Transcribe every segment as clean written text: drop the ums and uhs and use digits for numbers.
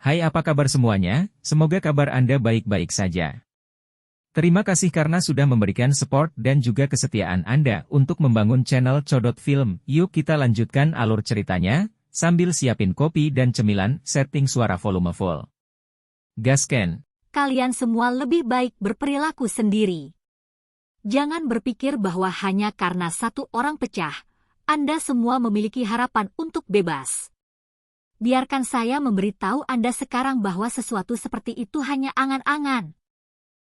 Hai, apa kabar semuanya? Semoga kabar Anda baik-baik saja. Terima kasih karena sudah memberikan support dan juga kesetiaan Anda untuk membangun channel Codot Film. Yuk kita lanjutkan alur ceritanya, sambil siapin kopi dan cemilan, setting suara volume full. Gasken. Kalian semua lebih baik berperilaku sendiri. Jangan berpikir bahwa hanya karena satu orang pecah, Anda semua memiliki harapan untuk bebas. Biarkan saya memberitahu Anda sekarang bahwa sesuatu seperti itu hanya angan-angan.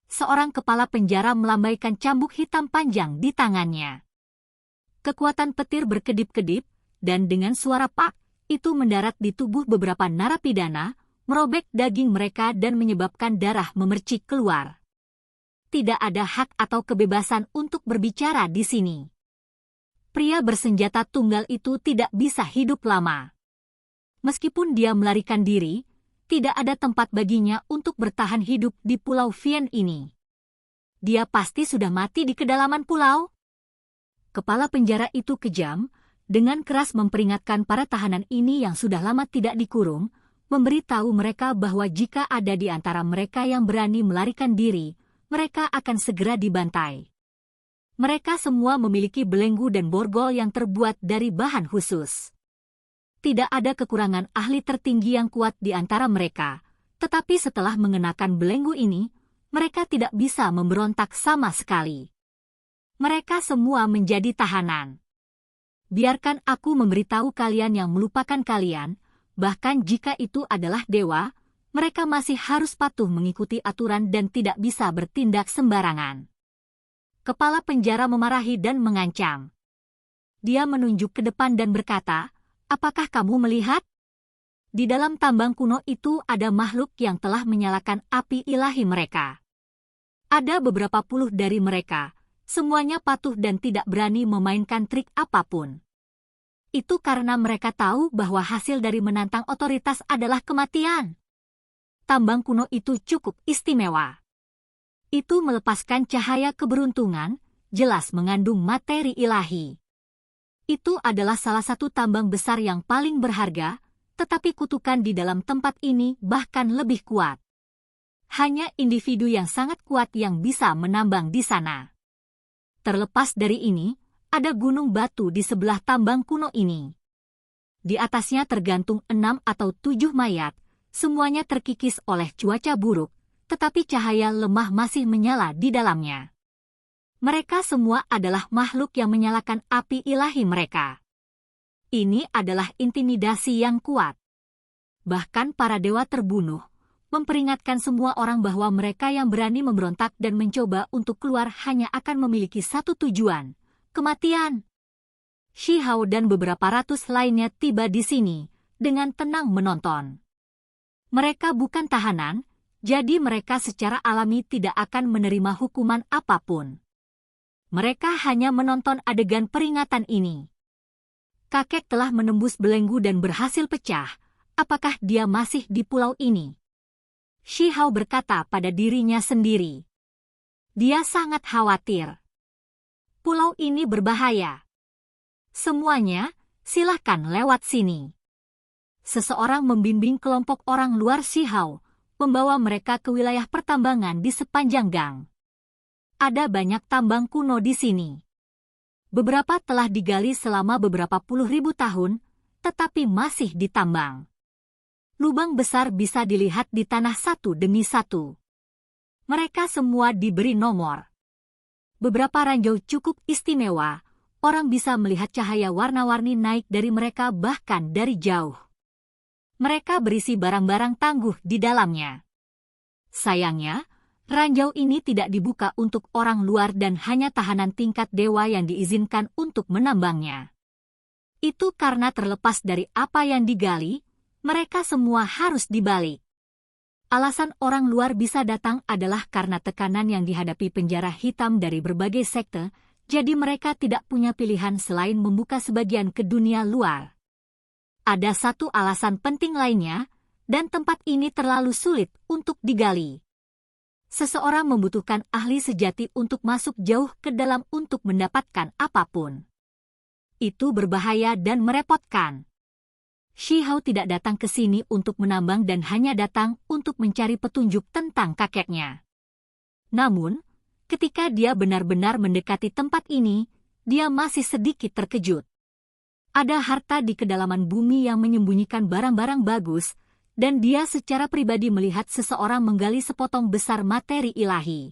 Seorang kepala penjara melambaikan cambuk hitam panjang di tangannya. Kekuatan petir berkedip-kedip, dan dengan suara pak, itu mendarat di tubuh beberapa narapidana, merobek daging mereka dan menyebabkan darah memercik keluar. Tidak ada hak atau kebebasan untuk berbicara di sini. Pria bersenjata tunggal itu tidak bisa hidup lama. Meskipun dia melarikan diri, tidak ada tempat baginya untuk bertahan hidup di Pulau Vien ini. Dia pasti sudah mati di kedalaman pulau. Kepala penjara itu kejam, dengan keras memperingatkan para tahanan ini yang sudah lama tidak dikurung, memberitahu mereka bahwa jika ada di antara mereka yang berani melarikan diri, mereka akan segera dibantai. Mereka semua memiliki belenggu dan borgol yang terbuat dari bahan khusus. Tidak ada kekurangan ahli tertinggi yang kuat di antara mereka, tetapi setelah mengenakan belenggu ini, mereka tidak bisa memberontak sama sekali. Mereka semua menjadi tahanan. Biarkan aku memberitahu kalian yang melupakan kalian, bahkan jika itu adalah dewa, mereka masih harus patuh mengikuti aturan dan tidak bisa bertindak sembarangan. Kepala penjara memarahi dan mengancam. Dia menunjuk ke depan dan berkata, "Apakah kamu melihat? Di dalam tambang kuno itu ada makhluk yang telah menyalakan api ilahi mereka. Ada beberapa puluh dari mereka, semuanya patuh dan tidak berani memainkan trik apapun. Itu karena mereka tahu bahwa hasil dari menantang otoritas adalah kematian. Tambang kuno itu cukup istimewa. Itu melepaskan cahaya keberuntungan, jelas mengandung materi ilahi. Itu adalah salah satu tambang besar yang paling berharga, tetapi kutukan di dalam tempat ini bahkan lebih kuat. Hanya individu yang sangat kuat yang bisa menambang di sana. Terlepas dari ini, ada gunung batu di sebelah tambang kuno ini. Di atasnya tergantung 6 atau 7 mayat, semuanya terkikis oleh cuaca buruk, tetapi cahaya lemah masih menyala di dalamnya. Mereka semua adalah makhluk yang menyalakan api ilahi mereka. Ini adalah intimidasi yang kuat. Bahkan para dewa terbunuh, memperingatkan semua orang bahwa mereka yang berani memberontak dan mencoba untuk keluar hanya akan memiliki satu tujuan, kematian. Shi Hao dan beberapa ratus lainnya tiba di sini, dengan tenang menonton. Mereka bukan tahanan, jadi mereka secara alami tidak akan menerima hukuman apapun. Mereka hanya menonton adegan peringatan ini. Kakek telah menembus belenggu dan berhasil pecah. Apakah dia masih di pulau ini? Shi Hao berkata pada dirinya sendiri. Dia sangat khawatir. Pulau ini berbahaya. Semuanya, silahkan lewat sini. Seseorang membimbing kelompok orang luar Shi Hao, membawa mereka ke wilayah pertambangan di sepanjang gang. Ada banyak tambang kuno di sini. Beberapa telah digali selama beberapa puluh ribu tahun, tetapi masih ditambang. Lubang besar bisa dilihat di tanah satu demi satu. Mereka semua diberi nomor. Beberapa ranjau cukup istimewa, orang bisa melihat cahaya warna-warni naik dari mereka bahkan dari jauh. Mereka berisi barang-barang tangguh di dalamnya. Sayangnya, ranjau ini tidak dibuka untuk orang luar dan hanya tahanan tingkat dewa yang diizinkan untuk menambangnya. Itu karena terlepas dari apa yang digali, mereka semua harus dibalik. Alasan orang luar bisa datang adalah karena tekanan yang dihadapi penjara hitam dari berbagai sekte, jadi mereka tidak punya pilihan selain membuka sebagian ke dunia luar. Ada satu alasan penting lainnya, dan tempat ini terlalu sulit untuk digali. Seseorang membutuhkan ahli sejati untuk masuk jauh ke dalam untuk mendapatkan apapun. Itu berbahaya dan merepotkan. Shi Hao tidak datang ke sini untuk menambang dan hanya datang untuk mencari petunjuk tentang kakeknya. Namun, ketika dia benar-benar mendekati tempat ini, dia masih sedikit terkejut. Ada harta di kedalaman bumi yang menyembunyikan barang-barang bagus, dan dia secara pribadi melihat seseorang menggali sepotong besar materi ilahi.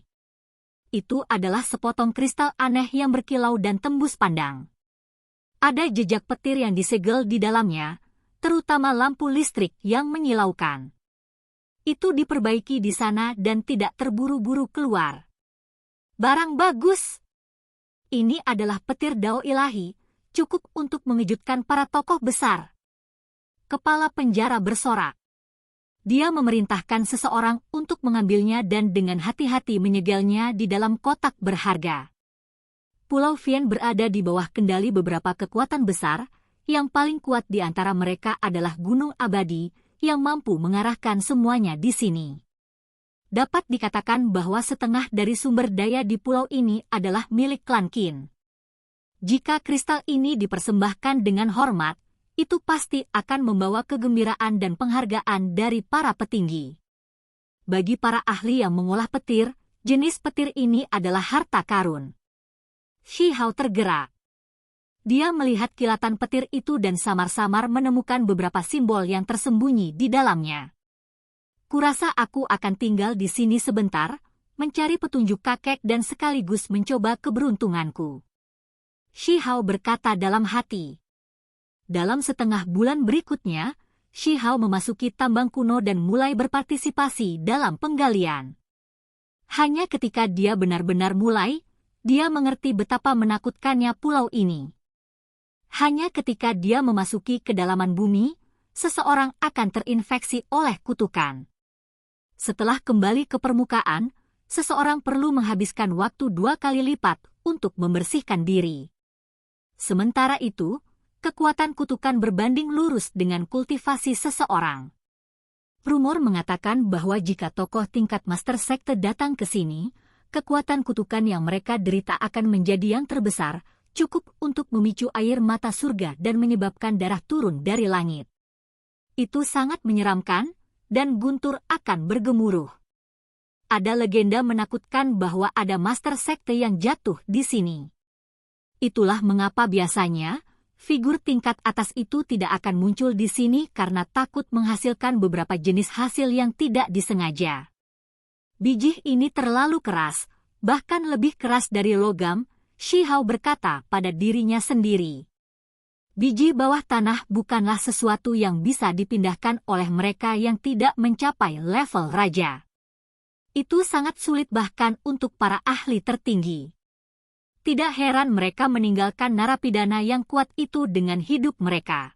Itu adalah sepotong kristal aneh yang berkilau dan tembus pandang. Ada jejak petir yang disegel di dalamnya, terutama lampu listrik yang menyilaukan. Itu diperbaiki di sana dan tidak terburu-buru keluar. Barang bagus! Ini adalah petir dao ilahi, cukup untuk mengejutkan para tokoh besar. Kepala penjara bersorak. Dia memerintahkan seseorang untuk mengambilnya dan dengan hati-hati menyegelnya di dalam kotak berharga. Pulau Vian berada di bawah kendali beberapa kekuatan besar. Yang paling kuat di antara mereka adalah Gunung Abadi, yang mampu mengarahkan semuanya di sini. Dapat dikatakan bahwa setengah dari sumber daya di pulau ini adalah milik klan Qin. Jika kristal ini dipersembahkan dengan hormat, itu pasti akan membawa kegembiraan dan penghargaan dari para petinggi. Bagi para ahli yang mengolah petir, jenis petir ini adalah harta karun. Shi Hao tergerak. Dia melihat kilatan petir itu dan samar-samar menemukan beberapa simbol yang tersembunyi di dalamnya. Kurasa aku akan tinggal di sini sebentar, mencari petunjuk kakek dan sekaligus mencoba keberuntunganku. Shi Hao berkata dalam hati. Dalam setengah bulan berikutnya, Shi Hao memasuki tambang kuno dan mulai berpartisipasi dalam penggalian. Hanya ketika dia benar-benar mulai, dia mengerti betapa menakutkannya pulau ini. Hanya ketika dia memasuki kedalaman bumi, seseorang akan terinfeksi oleh kutukan. Setelah kembali ke permukaan, seseorang perlu menghabiskan waktu 2 kali lipat untuk membersihkan diri. Sementara itu, kekuatan kutukan berbanding lurus dengan kultivasi seseorang. Rumor mengatakan bahwa jika tokoh tingkat Master Sekte datang ke sini, kekuatan kutukan yang mereka derita akan menjadi yang terbesar, cukup untuk memicu air mata surga dan menyebabkan darah turun dari langit. Itu sangat menyeramkan, dan guntur akan bergemuruh. Ada legenda menakutkan bahwa ada Master Sekte yang jatuh di sini. Itulah mengapa biasanya, figur tingkat atas itu tidak akan muncul di sini karena takut menghasilkan beberapa jenis hasil yang tidak disengaja. Biji ini terlalu keras, bahkan lebih keras dari logam, Shi Hao berkata pada dirinya sendiri. Biji bawah tanah bukanlah sesuatu yang bisa dipindahkan oleh mereka yang tidak mencapai level raja. Itu sangat sulit bahkan untuk para ahli tertinggi. Tidak heran mereka meninggalkan narapidana yang kuat itu dengan hidup mereka.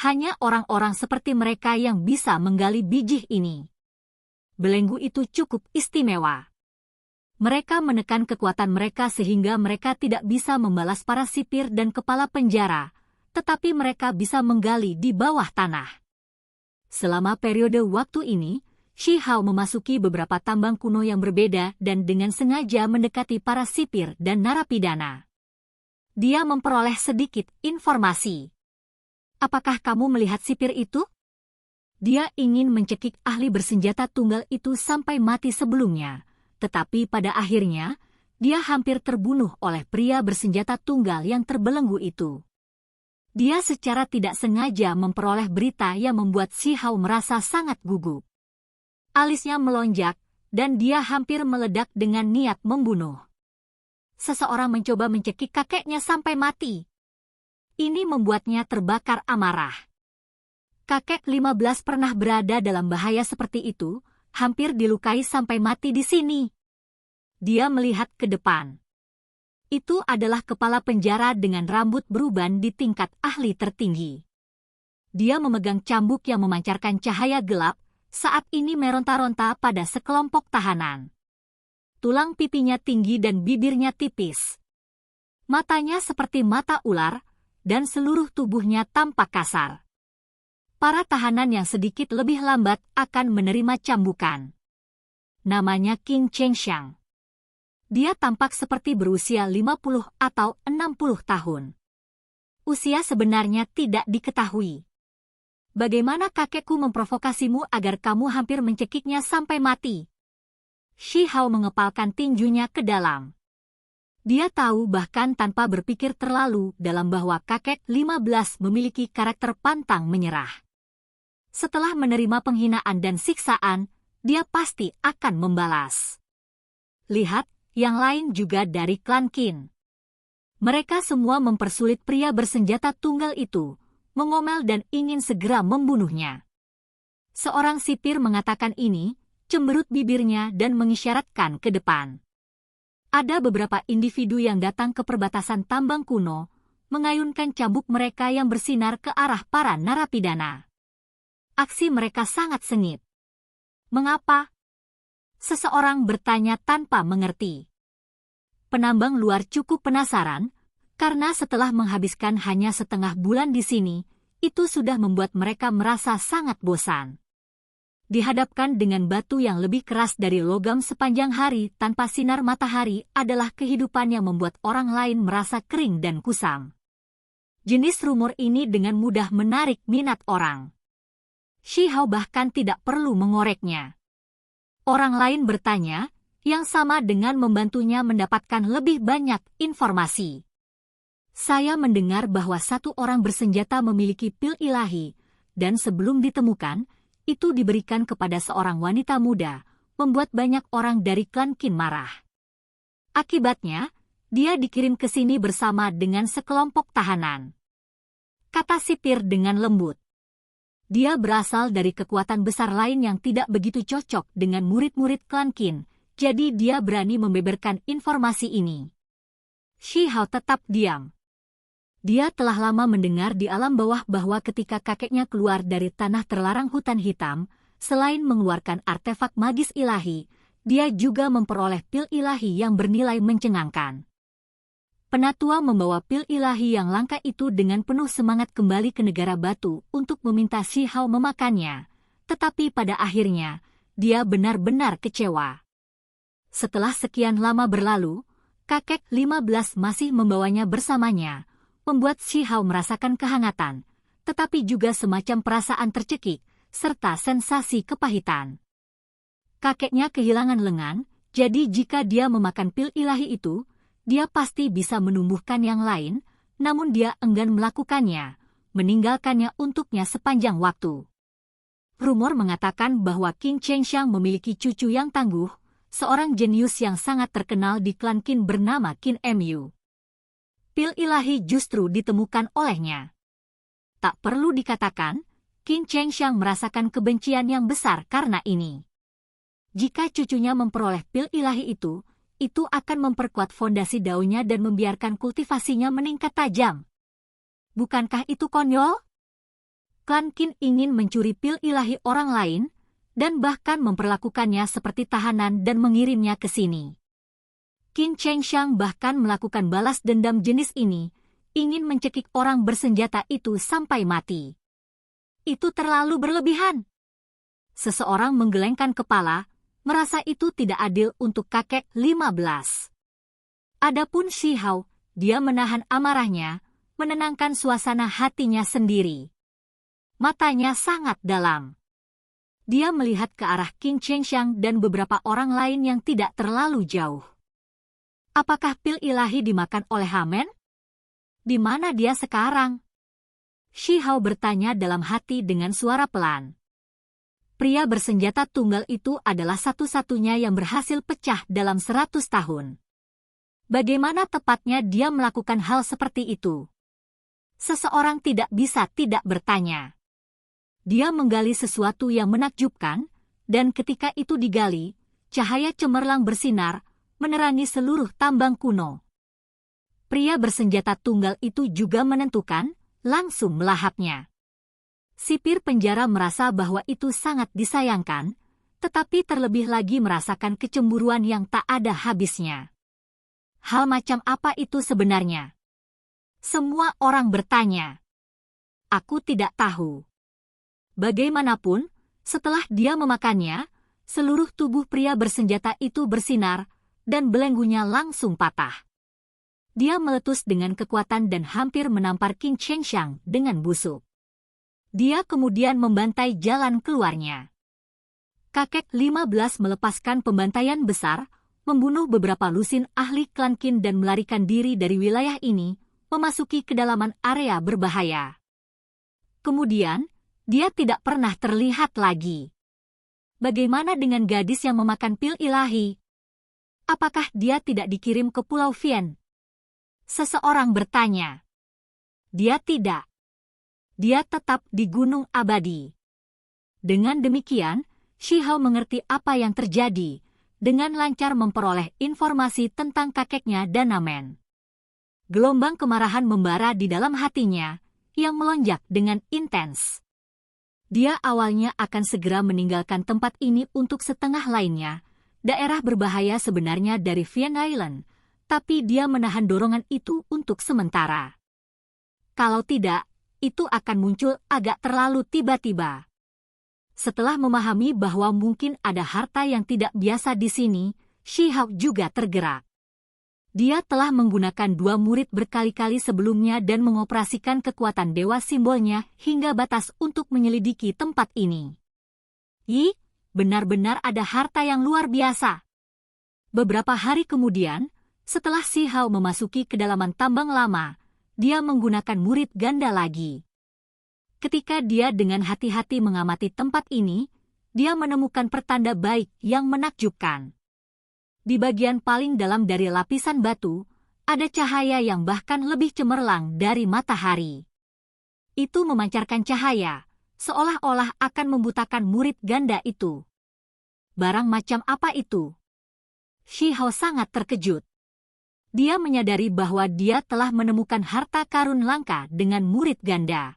Hanya orang-orang seperti mereka yang bisa menggali biji ini. Belenggu itu cukup istimewa. Mereka menekan kekuatan mereka sehingga mereka tidak bisa membalas para sipir dan kepala penjara, tetapi mereka bisa menggali di bawah tanah. Selama periode waktu ini, Shi Hao memasuki beberapa tambang kuno yang berbeda dan dengan sengaja mendekati para sipir dan narapidana. Dia memperoleh sedikit informasi. Apakah kamu melihat sipir itu? Dia ingin mencekik ahli bersenjata tunggal itu sampai mati sebelumnya. Tetapi pada akhirnya, dia hampir terbunuh oleh pria bersenjata tunggal yang terbelenggu itu. Dia secara tidak sengaja memperoleh berita yang membuat Shi Hao merasa sangat gugup. Alisnya melonjak, dan dia hampir meledak dengan niat membunuh. Seseorang mencoba mencekik kakeknya sampai mati. Ini membuatnya terbakar amarah. Kakek 15 pernah berada dalam bahaya seperti itu, hampir dilukai sampai mati di sini. Dia melihat ke depan. Itu adalah kepala penjara dengan rambut beruban di tingkat ahli tertinggi. Dia memegang cambuk yang memancarkan cahaya gelap, saat ini meronta-ronta pada sekelompok tahanan. Tulang pipinya tinggi dan bibirnya tipis. Matanya seperti mata ular, dan seluruh tubuhnya tampak kasar. Para tahanan yang sedikit lebih lambat akan menerima cambukan. Namanya Qin Chengxiang. Dia tampak seperti berusia 50 atau 60 tahun. Usia sebenarnya tidak diketahui. Bagaimana kakekku memprovokasimu agar kamu hampir mencekiknya sampai mati? Shi Hao mengepalkan tinjunya ke dalam. Dia tahu bahkan tanpa berpikir terlalu dalam bahwa kakek 15 memiliki karakter pantang menyerah. Setelah menerima penghinaan dan siksaan, dia pasti akan membalas. Lihat, yang lain juga dari klan Qin. Mereka semua mempersulit pria bersenjata tunggal itu, mengomel dan ingin segera membunuhnya. Seorang sipir mengatakan ini, cemberut bibirnya dan mengisyaratkan ke depan. Ada beberapa individu yang datang ke perbatasan tambang kuno, mengayunkan cambuk mereka yang bersinar ke arah para narapidana. Aksi mereka sangat sengit. Mengapa? Seseorang bertanya tanpa mengerti. Penambang luar cukup penasaran, karena setelah menghabiskan hanya setengah bulan di sini, itu sudah membuat mereka merasa sangat bosan. Dihadapkan dengan batu yang lebih keras dari logam sepanjang hari tanpa sinar matahari adalah kehidupan yang membuat orang lain merasa kering dan kusam. Jenis rumor ini dengan mudah menarik minat orang. Shi Hao bahkan tidak perlu mengoreknya. Orang lain bertanya, yang sama dengan membantunya mendapatkan lebih banyak informasi. Saya mendengar bahwa satu orang bersenjata memiliki pil ilahi, dan sebelum ditemukan, itu diberikan kepada seorang wanita muda, membuat banyak orang dari klan Qin marah. Akibatnya, dia dikirim ke sini bersama dengan sekelompok tahanan. Kata sipir dengan lembut. Dia berasal dari kekuatan besar lain yang tidak begitu cocok dengan murid-murid klan Qin, jadi dia berani membeberkan informasi ini. Shi Hao tetap diam. Dia telah lama mendengar di alam bawah bahwa ketika kakeknya keluar dari tanah terlarang hutan hitam, selain mengeluarkan artefak magis ilahi, dia juga memperoleh pil ilahi yang bernilai mencengangkan. Penatua membawa pil ilahi yang langka itu dengan penuh semangat kembali ke negara batu untuk meminta Shi Hao memakannya, tetapi pada akhirnya, dia benar-benar kecewa. Setelah sekian lama berlalu, kakek 15 masih membawanya bersamanya, membuat Shi Hao merasakan kehangatan, tetapi juga semacam perasaan tercekik, serta sensasi kepahitan. Kakeknya kehilangan lengan, jadi jika dia memakan pil ilahi itu, dia pasti bisa menumbuhkan yang lain, namun dia enggan melakukannya, meninggalkannya untuknya sepanjang waktu. Rumor mengatakan bahwa Qin Chengxiang memiliki cucu yang tangguh, seorang jenius yang sangat terkenal di klan Qin bernama Qin Mu. Pil ilahi justru ditemukan olehnya. Tak perlu dikatakan, Qin Chengxiang merasakan kebencian yang besar karena ini. Jika cucunya memperoleh pil ilahi itu akan memperkuat fondasi daunnya dan membiarkan kultivasinya meningkat tajam. Bukankah itu konyol? Klan Qin ingin mencuri pil ilahi orang lain, dan bahkan memperlakukannya seperti tahanan dan mengirimnya ke sini. Qin Chengxiang bahkan melakukan balas dendam jenis ini, ingin mencekik orang bersenjata itu sampai mati. Itu terlalu berlebihan. Seseorang menggelengkan kepala, merasa itu tidak adil untuk kakek 15. Adapun Shi Hao, dia menahan amarahnya, menenangkan suasana hatinya sendiri. Matanya sangat dalam. Dia melihat ke arah Qin Chengxiang dan beberapa orang lain yang tidak terlalu jauh. Apakah pil ilahi dimakan oleh Hamen? Di mana dia sekarang? Shi Hao bertanya dalam hati dengan suara pelan. Pria bersenjata tunggal itu adalah satu-satunya yang berhasil pecah dalam 100 tahun. Bagaimana tepatnya dia melakukan hal seperti itu? Seseorang tidak bisa tidak bertanya. Dia menggali sesuatu yang menakjubkan, dan ketika itu digali, cahaya cemerlang bersinar, menerangi seluruh tambang kuno. Pria bersenjata tunggal itu juga menentukan, langsung melahapnya. Sipir penjara merasa bahwa itu sangat disayangkan, tetapi terlebih lagi merasakan kecemburuan yang tak ada habisnya. Hal macam apa itu sebenarnya? Semua orang bertanya. Aku tidak tahu. Bagaimanapun, setelah dia memakannya, seluruh tubuh pria bersenjata itu bersinar, dan belenggunya langsung patah. Dia meletus dengan kekuatan dan hampir menampar Qin Chengxiang dengan busuk. Dia kemudian membantai jalan keluarnya. Kakek 15 melepaskan pembantaian besar, membunuh beberapa lusin ahli klan Qin dan melarikan diri dari wilayah ini, memasuki kedalaman area berbahaya. Kemudian, dia tidak pernah terlihat lagi. Bagaimana dengan gadis yang memakan pil ilahi? Apakah dia tidak dikirim ke Pulau Vien? Seseorang bertanya. Dia tidak. Dia tetap di Gunung Abadi. Dengan demikian, Shi Hao mengerti apa yang terjadi, dengan lancar memperoleh informasi tentang kakeknya Danamen. Gelombang kemarahan membara di dalam hatinya, yang melonjak dengan intens. Dia awalnya akan segera meninggalkan tempat ini untuk setengah lainnya, daerah berbahaya sebenarnya dari Vien Island, tapi dia menahan dorongan itu untuk sementara. Kalau tidak, itu akan muncul agak terlalu tiba-tiba. Setelah memahami bahwa mungkin ada harta yang tidak biasa di sini, Shi Hao juga tergerak. Dia telah menggunakan 2 murid berkali-kali sebelumnya dan mengoperasikan kekuatan dewa simbolnya hingga batas untuk menyelidiki tempat ini. Benar-benar ada harta yang luar biasa. Beberapa hari kemudian, setelah Shi Hao memasuki kedalaman tambang lama, dia menggunakan murid ganda lagi. Ketika dia dengan hati-hati mengamati tempat ini, dia menemukan pertanda baik yang menakjubkan. Di bagian paling dalam dari lapisan batu, ada cahaya yang bahkan lebih cemerlang dari matahari. Itu memancarkan cahaya, seolah-olah akan membutakan murid ganda itu. Barang macam apa itu? Shi Hao sangat terkejut. Dia menyadari bahwa dia telah menemukan harta karun langka dengan murid ganda.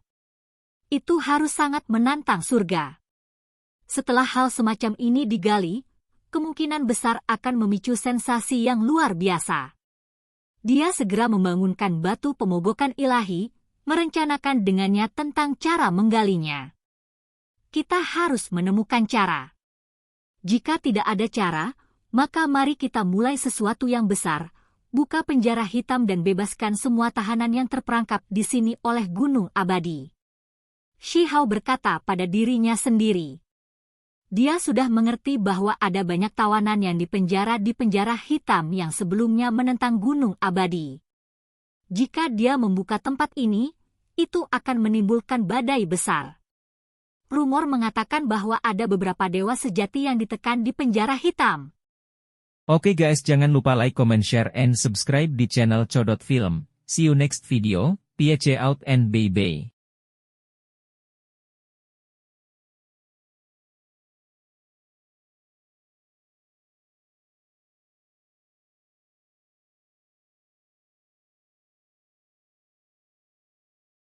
Itu harus sangat menantang surga. Setelah hal semacam ini digali, kemungkinan besar akan memicu sensasi yang luar biasa. Dia segera membangunkan batu pemogokan ilahi, merencanakan dengannya tentang cara menggalinya. Kita harus menemukan cara. Jika tidak ada cara, maka mari kita mulai sesuatu yang besar, buka penjara hitam dan bebaskan semua tahanan yang terperangkap di sini oleh Gunung Abadi. Shi Hao berkata pada dirinya sendiri. Dia sudah mengerti bahwa ada banyak tawanan yang dipenjara di penjara hitam yang sebelumnya menentang Gunung Abadi. Jika dia membuka tempat ini, itu akan menimbulkan badai besar. Rumor mengatakan bahwa ada beberapa dewa sejati yang ditekan di penjara hitam. Oke guys, jangan lupa like, comment, share, and subscribe di channel Codot Film. See you next video, peace out and bye-bye.